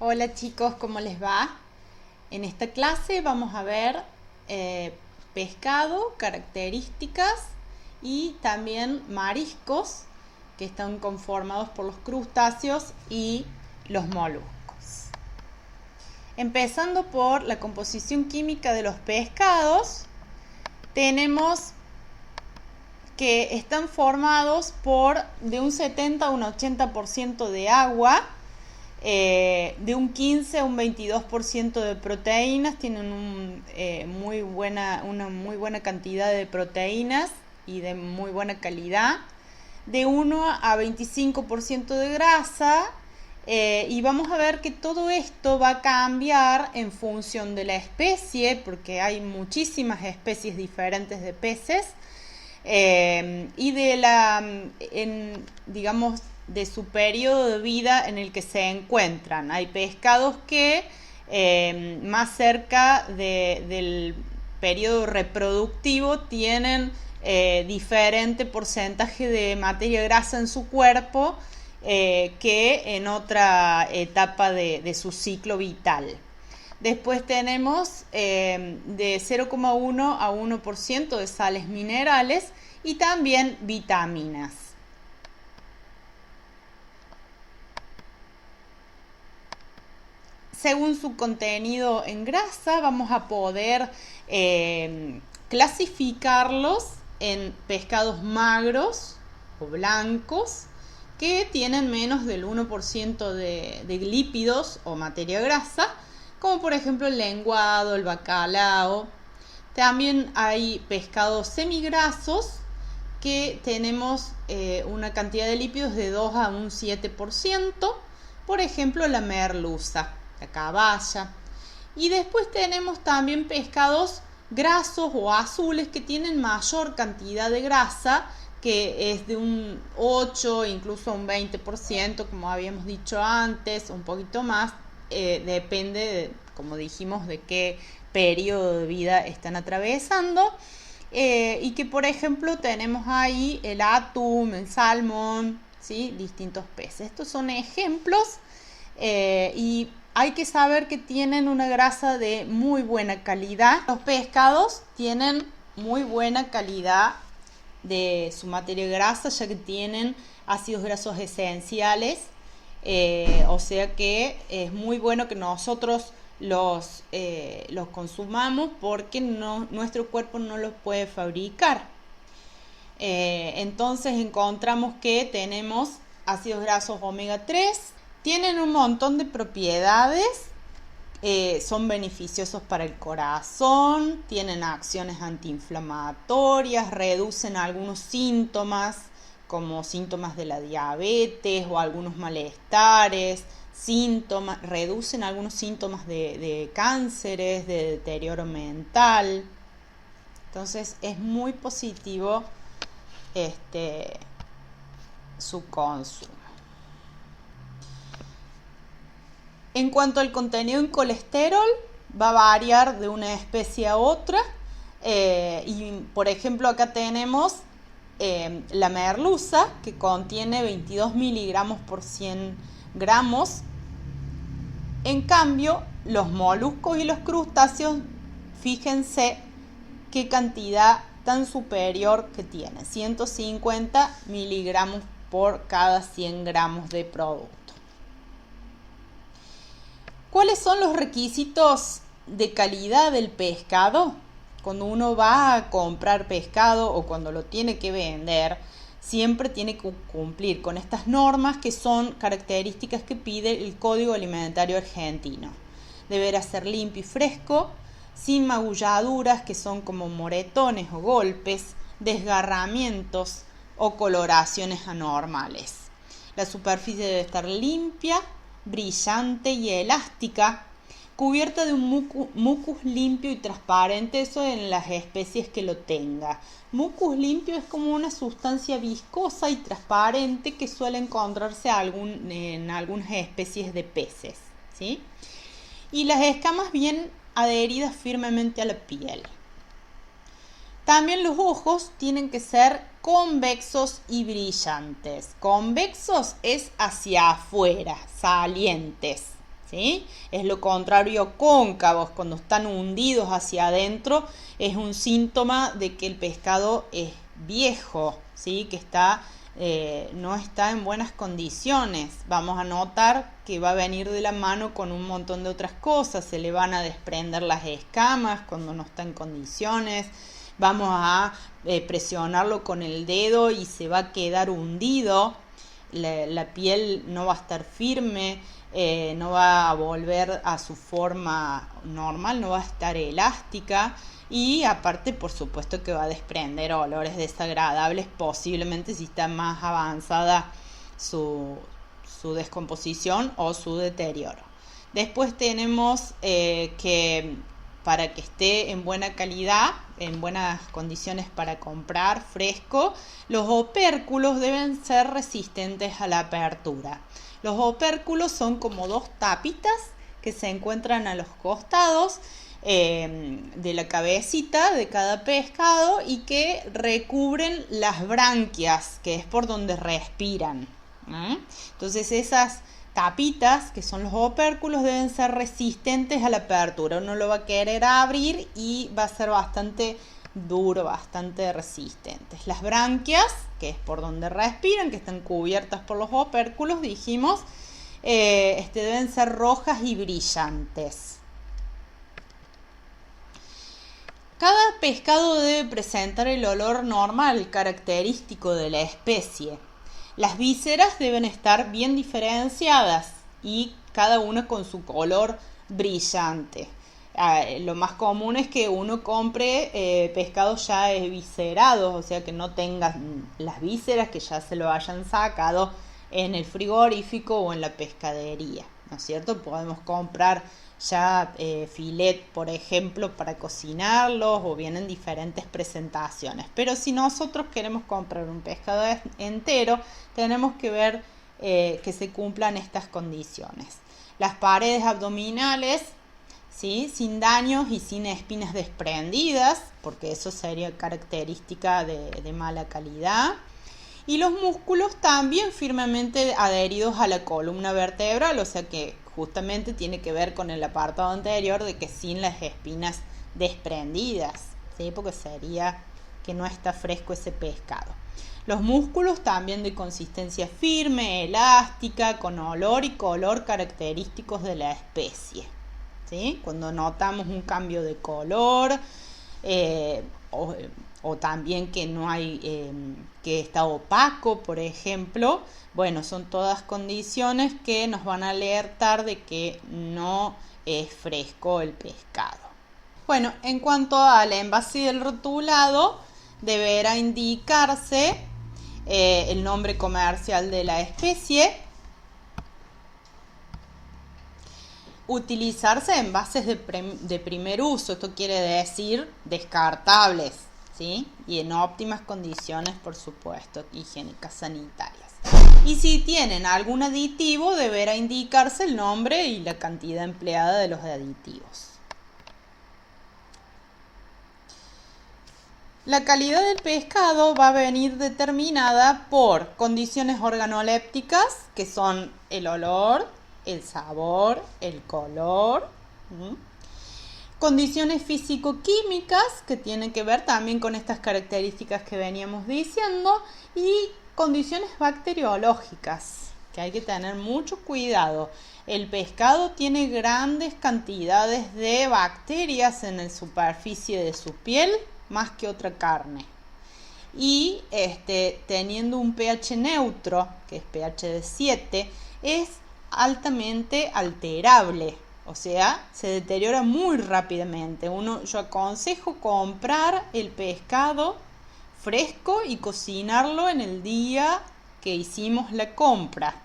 Hola chicos, ¿cómo les va? En esta clase vamos a ver pescado, características y también mariscos que están conformados por los crustáceos y los moluscos. Empezando por la composición química de los pescados, tenemos que están formados por de un 70 a un 80% de agua, de un 15 a un 22% de proteínas, tienen una muy buena cantidad de proteínas y de muy buena calidad, de 1 a 25% de grasa, y vamos a ver que todo esto va a cambiar en función de la especie, porque hay muchísimas especies diferentes de peces, y digamos, de su periodo de vida en el que se encuentran. Hay pescados que más cerca del periodo reproductivo tienen diferente porcentaje de materia grasa en su cuerpo que en otra etapa de su ciclo vital. Después tenemos de 0,1 a 1% de sales minerales y también vitaminas. Según su contenido en grasa, vamos a poder clasificarlos en pescados magros o blancos que tienen menos del 1% de lípidos o materia grasa, como por ejemplo el lenguado, el bacalao. También hay pescados semigrasos que tenemos una cantidad de lípidos de 2 a un 7%, por ejemplo la merluza, la caballa. Y después tenemos también pescados grasos o azules que tienen mayor cantidad de grasa, que es de un 8, incluso un 20%, como habíamos dicho antes, un poquito más, depende, como dijimos, de qué periodo de vida están atravesando. Y que por ejemplo tenemos ahí el atún, el salmón, ¿sí? Distintos peces. Estos son ejemplos, y hay que saber que tienen una grasa de muy buena calidad. Los pescados tienen muy buena calidad de su materia grasa, ya que tienen ácidos grasos esenciales, o sea que es muy bueno que nosotros los consumamos, porque nuestro cuerpo no los puede fabricar. Entonces encontramos que tenemos ácidos grasos omega 3, tienen un montón de propiedades, son beneficiosos para el corazón, tienen acciones antiinflamatorias, reducen algunos síntomas como síntomas de la diabetes o algunos malestares, reducen algunos síntomas de cánceres, de deterioro mental. Entonces es muy positivo su consumo. En cuanto al contenido en colesterol, va a variar de una especie a otra, y por ejemplo acá tenemos la merluza, que contiene 22 miligramos por 100 gramos. En cambio, los moluscos y los crustáceos, fíjense qué cantidad tan superior que tiene, 150 miligramos por cada 100 gramos de producto. ¿Cuáles son los requisitos de calidad del pescado? Cuando uno va a comprar pescado o cuando lo tiene que vender, siempre tiene que cumplir con estas normas, que son características que pide el Código Alimentario Argentino. Deberá ser limpio y fresco, sin magulladuras, que son como moretones o golpes, desgarramientos o coloraciones anormales. La superficie debe estar limpia, brillante y elástica, cubierta de un mucus limpio y transparente, eso en las especies que lo tenga. Mucus limpio es como una sustancia viscosa y transparente que suele encontrarse en algunas especies de peces, ¿sí? Y las escamas bien adheridas firmemente a la piel. También los ojos tienen que ser convexos y brillantes. Convexos es hacia afuera, salientes, ¿sí? Es lo contrario a cóncavos, cuando están hundidos hacia adentro, es un síntoma de que el pescado es viejo, ¿sí? Que no está en buenas condiciones. Vamos a notar que va a venir de la mano con un montón de otras cosas. Se le van a desprender las escamas cuando no está en condiciones. Vamos a presionarlo con el dedo y se va a quedar hundido. La piel no va a estar firme, no va a volver a su forma normal, no va a estar elástica. Y aparte, por supuesto que va a desprender olores desagradables, posiblemente si está más avanzada su descomposición o su deterioro. Después tenemos que para que esté en buena calidad, en buenas condiciones para comprar fresco, los opérculos deben ser resistentes a la apertura. Los opérculos son como dos tapitas que se encuentran a los costados de la cabecita de cada pescado y que recubren las branquias, que es por donde respiran. Entonces esas tapitas, que son los opérculos, deben ser resistentes a la apertura. Uno lo va a querer abrir y va a ser bastante duro, bastante resistentes. Las branquias, que es por donde respiran, que están cubiertas por los opérculos, dijimos, deben ser rojas y brillantes. Cada pescado debe presentar el olor normal, característico de la especie. Las vísceras deben estar bien diferenciadas y cada una con su color brillante. Lo más común es que uno compre pescados ya viscerados, o sea que no tengan las vísceras, que ya se lo hayan sacado en el frigorífico o en la pescadería, ¿no es cierto? Podemos comprar ya filet, por ejemplo, para cocinarlos, o vienen diferentes presentaciones. Pero si nosotros queremos comprar un pescado entero, tenemos que ver que se cumplan estas condiciones. Las paredes abdominales, ¿sí?, sin daños y sin espinas desprendidas, porque eso sería característica de mala calidad. Y los músculos también firmemente adheridos a la columna vertebral, o sea que justamente tiene que ver con el apartado anterior de que sin las espinas desprendidas, ¿sí?, porque sería que no está fresco ese pescado. Los músculos también de consistencia firme, elástica, con olor y color característicos de la especie, ¿sí? Cuando notamos un cambio de color o también que no hay que está opaco, por ejemplo, bueno, son todas condiciones que nos van a alertar de que no es fresco el pescado. Bueno, en cuanto al envase del rotulado, deberá indicarse el nombre comercial de la especie, utilizarse envases de primer uso, esto quiere decir descartables, ¿sí?, y en óptimas condiciones, por supuesto, higiénicas, sanitarias. Y si tienen algún aditivo, deberá indicarse el nombre y la cantidad empleada de los aditivos. La calidad del pescado va a venir determinada por condiciones organolépticas, que son el olor, el sabor, el color. Condiciones físico-químicas, que tienen que ver también con estas características que veníamos diciendo, y condiciones bacteriológicas, que hay que tener mucho cuidado. El pescado tiene grandes cantidades de bacterias en la superficie de su piel, más que otra carne. Y teniendo un pH neutro, que es pH de 7, es altamente alterable, o sea, se deteriora muy rápidamente. Yo aconsejo comprar el pescado fresco y cocinarlo en el día que hicimos la compra,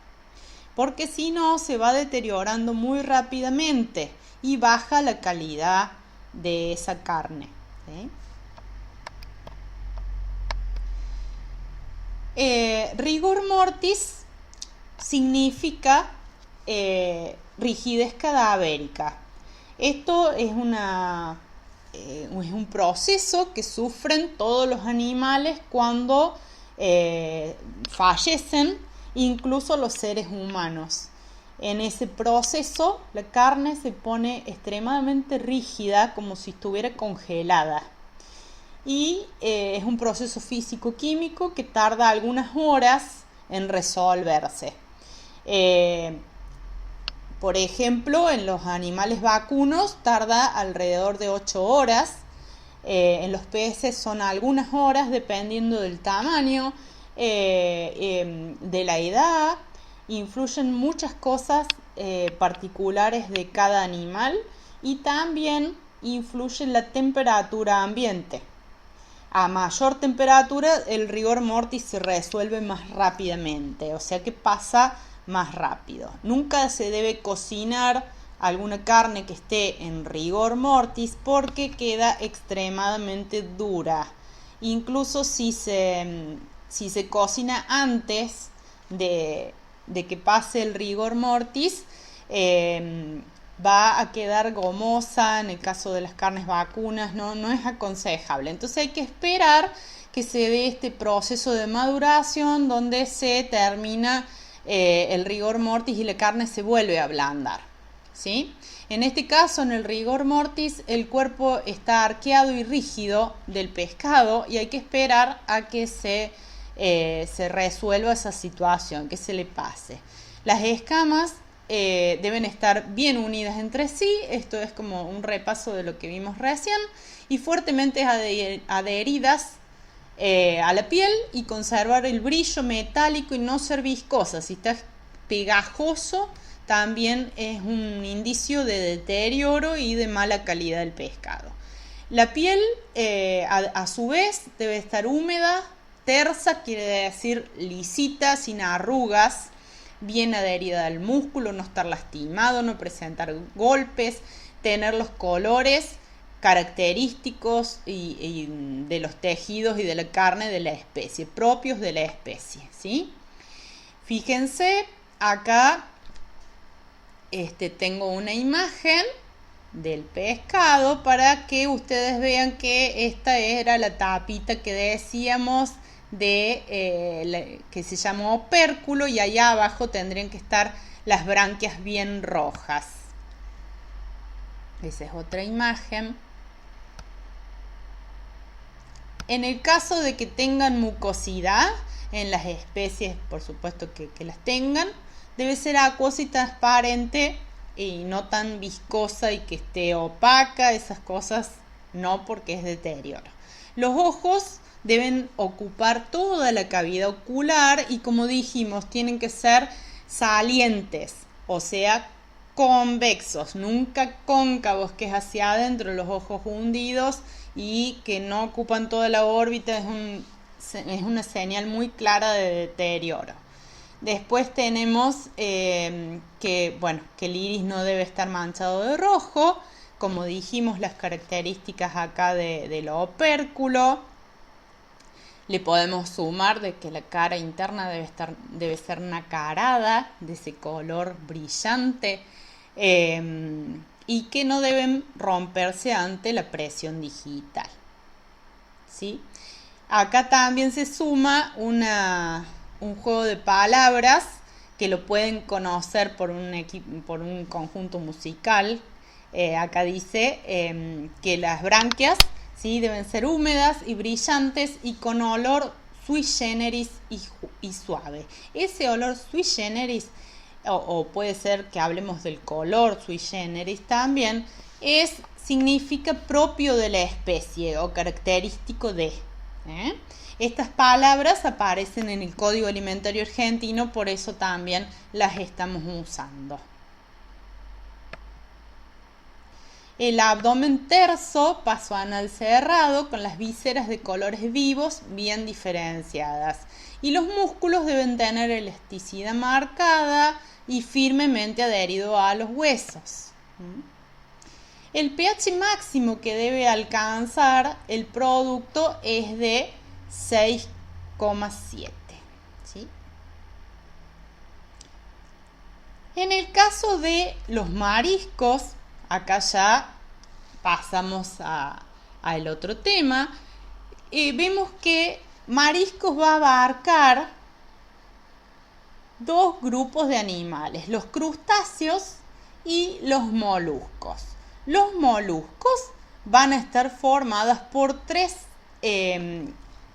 porque si no se va deteriorando muy rápidamente y baja la calidad de esa carne, ¿sí? Rigor mortis significa rigidez cadavérica. Esto es un proceso que sufren todos los animales cuando fallecen, incluso los seres humanos. en ese proceso la carne se pone extremadamente rígida, como si estuviera congelada. Y es un proceso físico-químico que tarda algunas horas en resolverse. Por ejemplo, en los animales vacunos tarda alrededor de 8 horas. En los peces son algunas horas dependiendo del tamaño, de la edad. Influyen muchas cosas particulares de cada animal y también influye la temperatura ambiente. A mayor temperatura el rigor mortis se resuelve más rápidamente, o sea que pasa más rápido. Nunca se debe cocinar alguna carne que esté en rigor mortis porque queda extremadamente dura. Incluso si se cocina antes de que pase el rigor mortis, va a quedar gomosa. En el caso de las carnes vacunas no es aconsejable. Entonces hay que esperar que se dé este proceso de maduración donde se termina el rigor mortis y la carne se vuelve a ablandar, ¿sí? En este caso, en el rigor mortis, el cuerpo está arqueado y rígido del pescado y hay que esperar a que se resuelva esa situación, que se le pase. Las escamas deben estar bien unidas entre sí. Esto es como un repaso de lo que vimos recién, y fuertemente adheridas a la piel, y conservar el brillo metálico y no ser viscosa. Si está pegajoso también es un indicio de deterioro y de mala calidad del pescado. La piel a su vez debe estar húmeda, tersa, quiere decir lisita, sin arrugas, bien adherida al músculo, no estar lastimado, no presentar golpes, tener los colores característicos y de los tejidos y de la carne de la especie, propios de la especie, ¿sí? Fíjense, acá tengo una imagen del pescado para que ustedes vean que esta era la tapita que decíamos que se llama opérculo, y allá abajo tendrían que estar las branquias bien rojas. Esa es otra imagen. En el caso de que tengan mucosidad, en las especies, por supuesto que las tengan, debe ser acuosa y transparente y no tan viscosa y que esté opaca. Esas cosas no, porque es deterioro. Los ojos deben ocupar toda la cavidad ocular y, como dijimos, tienen que ser salientes, o sea, convexos, nunca cóncavos, que es hacia adentro, los ojos hundidos y que no ocupan toda la órbita. Es una señal muy clara de deterioro. Después tenemos que el iris no debe estar manchado de rojo, como dijimos, las características acá del opérculo. Le podemos sumar de que la cara interna debe ser nacarada, de ese color brillante, y que no deben romperse ante la presión digital, ¿sí? Acá también se suma un juego de palabras que lo pueden conocer por un conjunto musical. Acá dice que las branquias, ¿sí?, deben ser húmedas y brillantes y con olor sui generis y suave. Ese olor sui generis, o puede ser que hablemos del color sui generis también, significa propio de la especie o característico de. Estas palabras aparecen en el Código Alimentario Argentino, por eso también las estamos usando. El abdomen terso, paso anal cerrado, con las vísceras de colores vivos bien diferenciadas. Y los músculos deben tener elasticidad marcada y firmemente adherido a los huesos. El pH máximo que debe alcanzar el producto es de 6,7. ¿sí? En el caso de los mariscos, acá ya pasamos al otro tema. Vemos que mariscos va a abarcar dos grupos de animales, los crustáceos y los moluscos. Los moluscos van a estar formados por tres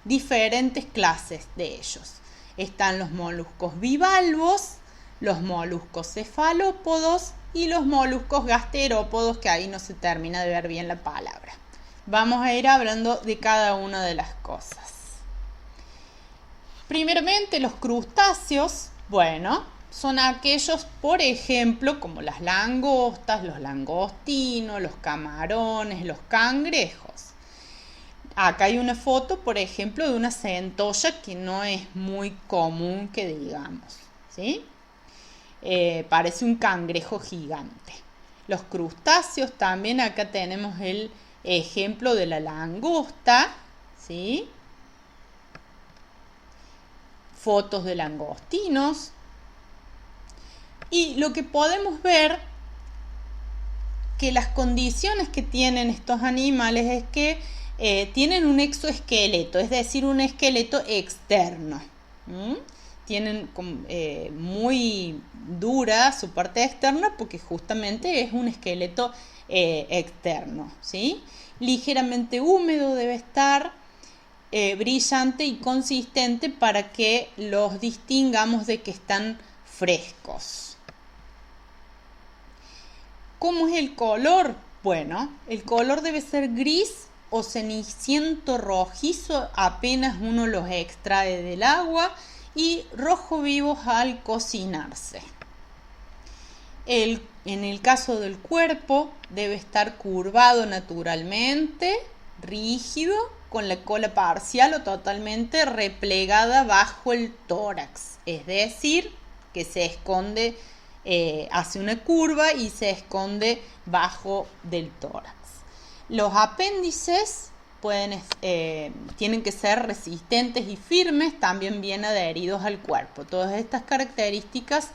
diferentes clases de ellos. Están los moluscos bivalvos, los moluscos cefalópodos y los moluscos gasterópodos, que ahí no se termina de ver bien la palabra. Vamos a ir hablando de cada una de las cosas. Primeramente, los crustáceos, bueno, son aquellos, por ejemplo, como las langostas, los langostinos, los camarones, los cangrejos. Acá hay una foto, por ejemplo, de una centolla que no es muy común que digamos, ¿sí? Parece un cangrejo gigante. Los crustáceos también, acá tenemos el ejemplo de la langosta, ¿sí? Fotos de langostinos. Y lo que podemos ver que las condiciones que tienen estos animales es que tienen un exoesqueleto, es decir, un esqueleto externo. Tienen muy dura su parte externa porque justamente es un esqueleto externo, ¿sí? Ligeramente húmedo debe estar, brillante y consistente para que los distingamos de que están frescos. ¿Cómo es el color? Bueno, el color debe ser gris o ceniciento rojizo apenas uno los extrae del agua y rojo vivos al cocinarse. En el caso del cuerpo debe estar curvado naturalmente, rígido, con la cola parcial o totalmente replegada bajo el tórax, es decir, que se esconde, hace una curva y se esconde bajo del tórax. Los apéndices tienen que ser resistentes y firmes, también bien adheridos al cuerpo. Todas estas características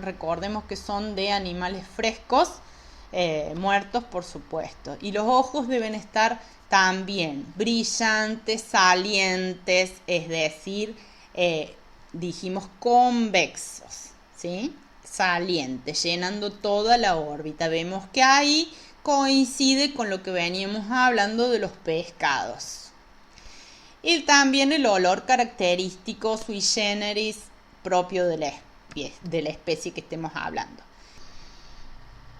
recordemos que son de animales frescos, muertos por supuesto. Y los ojos deben estar también brillantes, salientes, es decir, dijimos convexos, ¿sí? Salientes, llenando toda la órbita. Vemos que ahí coincide con lo que veníamos hablando de los pescados. Y también el olor característico sui generis propio de la especie que estemos hablando.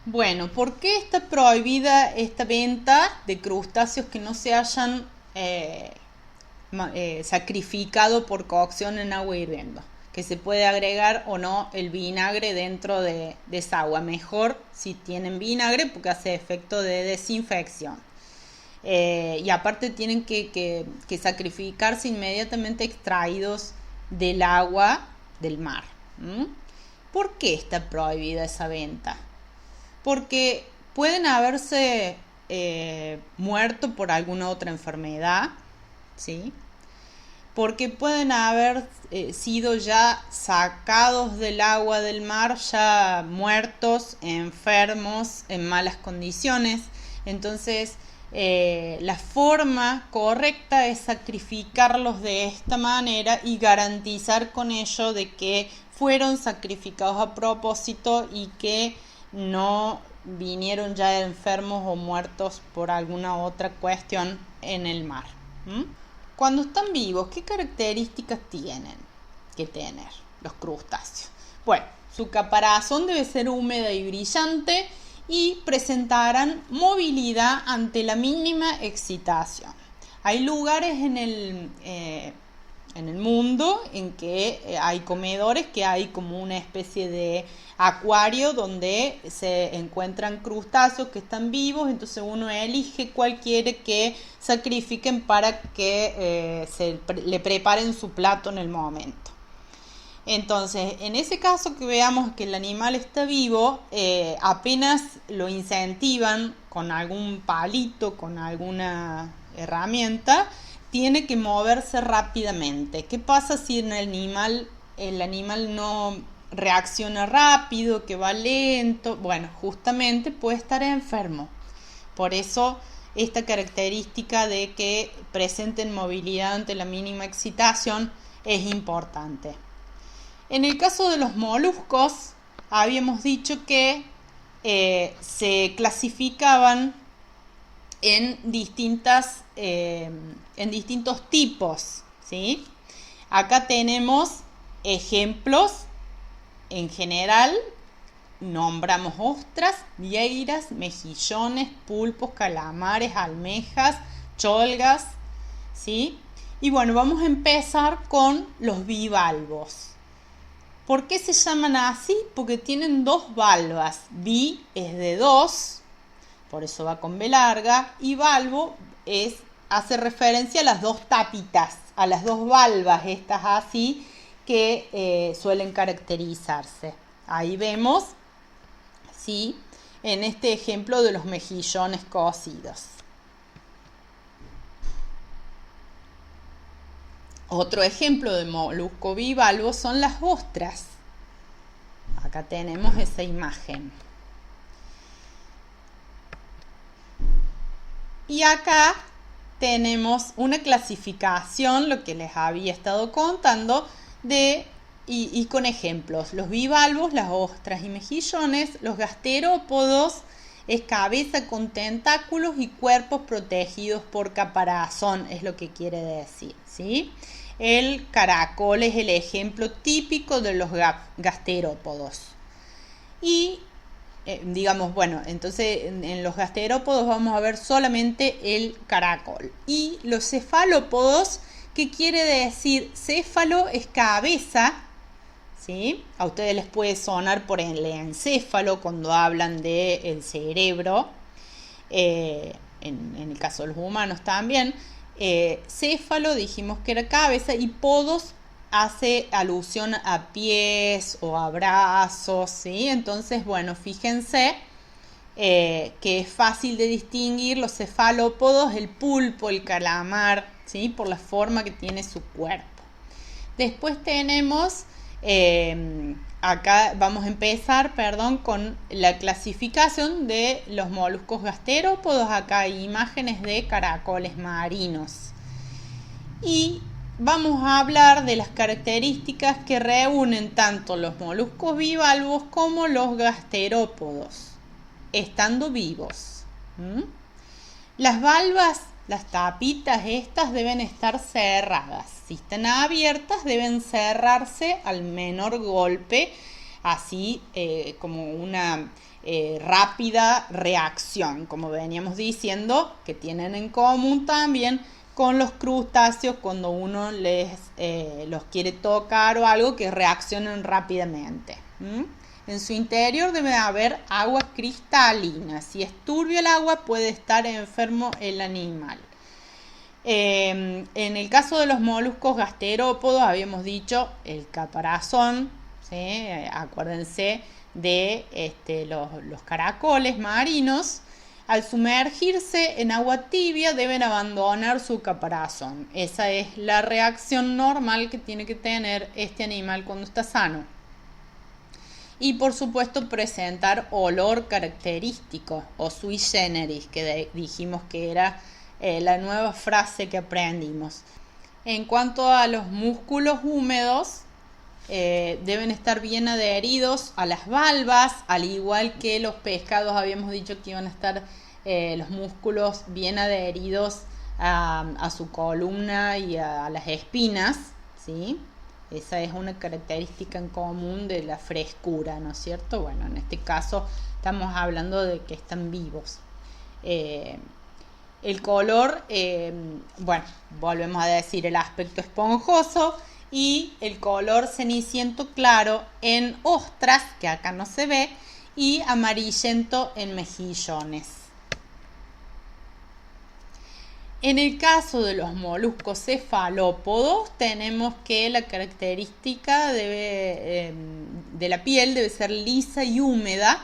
Bueno, ¿por qué está prohibida esta venta de crustáceos que no se hayan sacrificado por cocción en agua hirviendo? Que se puede agregar o no el vinagre dentro de esa agua. Mejor si tienen vinagre porque hace efecto de desinfección. Y aparte tienen que sacrificarse inmediatamente extraídos del agua del mar. ¿Por qué está prohibida esa venta? Porque pueden haberse muerto por alguna otra enfermedad, ¿sí? Porque pueden haber sido ya sacados del agua del mar, ya muertos, enfermos, en malas condiciones. Entonces, la forma correcta es sacrificarlos de esta manera y garantizar con ello de que fueron sacrificados a propósito y que no vinieron ya enfermos o muertos por alguna otra cuestión en el mar. Cuando están vivos, ¿qué características tienen que tener los crustáceos? Bueno, su caparazón debe ser húmeda y brillante y presentarán movilidad ante la mínima excitación. Hay lugares en el mundo en que hay comedores que hay como una especie de acuario donde se encuentran crustáceos que están vivos, entonces uno elige cuál quiere que sacrifiquen para que le preparen su plato en el momento. Entonces, en ese caso que veamos que el animal está vivo, apenas lo incentivan con algún palito, con alguna herramienta, tiene que moverse rápidamente. ¿Qué pasa si el animal no reacciona rápido, que va lento? Bueno, justamente puede estar enfermo. Por eso esta característica de que presenten movilidad ante la mínima excitación es importante. En el caso de los moluscos, habíamos dicho que se clasificaban en distintos tipos, ¿sí? Acá tenemos ejemplos. En general, nombramos ostras, vieiras, mejillones, pulpos, calamares, almejas, cholgas, ¿sí? Y bueno, vamos a empezar con los bivalvos. ¿Por qué se llaman así? Porque tienen dos valvas. Bi es de dos, por eso va con B larga, y valvo hace referencia a las dos tapitas, a las dos valvas estas así que suelen caracterizarse. Ahí vemos, ¿sí? En este ejemplo de los mejillones cocidos. Otro ejemplo de molusco bivalvo son las ostras. Acá tenemos esa imagen. Y acá tenemos una clasificación, lo que les había estado contando, y con ejemplos. Los bivalvos, las ostras y mejillones, los gasterópodos, es cabeza con tentáculos y cuerpos protegidos por caparazón, es lo que quiere decir, ¿sí? El caracol es el ejemplo típico de los gasterópodos. Y digamos, bueno, entonces en los gasterópodos vamos a ver solamente el caracol. Y los cefalópodos, ¿qué quiere decir? Céfalo es cabeza, ¿sí? A ustedes les puede sonar por el encéfalo cuando hablan del cerebro, en el caso de los humanos también. Céfalo dijimos que era cabeza y podos hace alusión a pies o a brazos, ¿sí? Entonces, bueno, fíjense que es fácil de distinguir los cefalópodos, el pulpo, el calamar, ¿sí? Por la forma que tiene su cuerpo. Después tenemos, acá vamos a empezar, con la clasificación de los moluscos gasterópodos. Acá hay imágenes de caracoles marinos. Y vamos a hablar de las características que reúnen tanto los moluscos bivalvos como los gasterópodos, estando vivos. Las valvas, las tapitas estas deben estar cerradas. Si están abiertas deben cerrarse al menor golpe, así como una rápida reacción, como veníamos diciendo, que tienen en común también con los crustáceos cuando uno los quiere tocar o algo, que reaccionan rápidamente. En su interior debe haber agua cristalina. Si es turbio el agua, puede estar enfermo el animal. En el caso de los moluscos gasterópodos, habíamos dicho el caparazón, ¿sí? Acuérdense de los caracoles marinos. Al sumergirse en agua tibia deben abandonar su caparazón. Esa es la reacción normal que tiene que tener este animal cuando está sano. Y por supuesto presentar olor característico o sui generis, que dijimos que era la nueva frase que aprendimos. En cuanto a los músculos húmedos, deben estar bien adheridos a las valvas, al igual que los pescados habíamos dicho que iban a estar los músculos bien adheridos a su columna y a las espinas, ¿sí? Esa es una característica en común de la frescura, ¿no es cierto? Bueno, en este caso estamos hablando de que están vivos. El color, bueno, volvemos a decir el aspecto esponjoso y el color ceniciento claro en ostras, que acá no se ve, y amarillento en mejillones. En el caso de los moluscos cefalópodos, tenemos que la característica de la piel debe ser lisa y húmeda,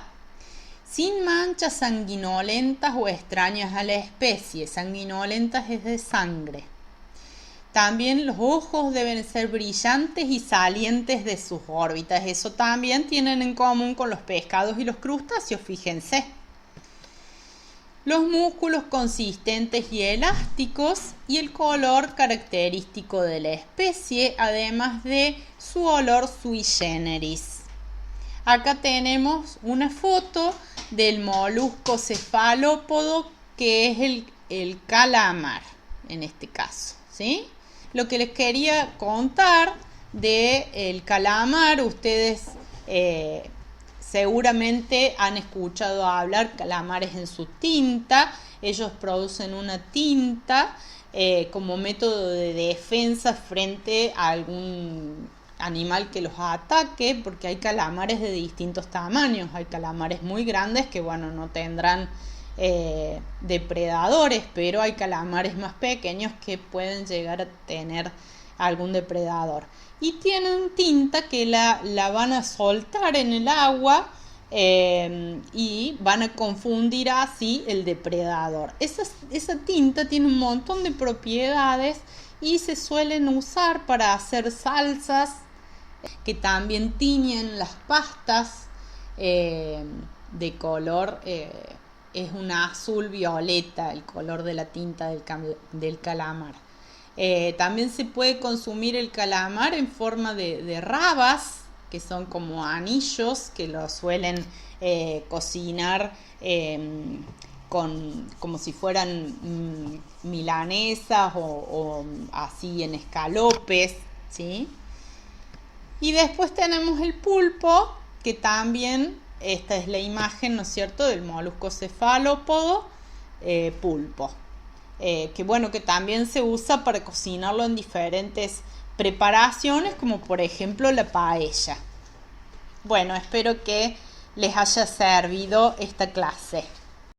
sin manchas sanguinolentas o extrañas a la especie. Sanguinolentas es de sangre. También los ojos deben ser brillantes y salientes de sus órbitas. Eso también tienen en común con los pescados y los crustáceos, fíjense. los músculos consistentes y elásticos y el color característico de la especie, además de su olor sui generis. Acá tenemos una foto del molusco cefalópodo, que es el calamar en este caso, ¿sí? Lo que les quería contar del calamar, ustedes seguramente han escuchado hablar calamares en su tinta. Ellos producen una tinta como método de defensa frente a algún animal que los ataque, porque hay calamares de distintos tamaños. Hay calamares muy grandes que, bueno, no tendrán depredadores, pero hay calamares más pequeños que pueden llegar a tener algún depredador. Y tienen tinta que la van a soltar en el agua y van a confundir así el depredador. Esa tinta tiene un montón de propiedades y se suelen usar para hacer salsas, que también tiñen las pastas de color, es un azul violeta el color de la tinta del calamar. También se puede consumir el calamar en forma de rabas, que son como anillos, que lo suelen cocinar como si fueran milanesas o así en escalopes, ¿sí? Y después tenemos el pulpo, que también, esta es la imagen, ¿no es cierto?, del molusco cefalópodo pulpo. Que bueno, que también se usa para cocinarlo en diferentes preparaciones, como por ejemplo la paella. Bueno, espero que les haya servido esta clase.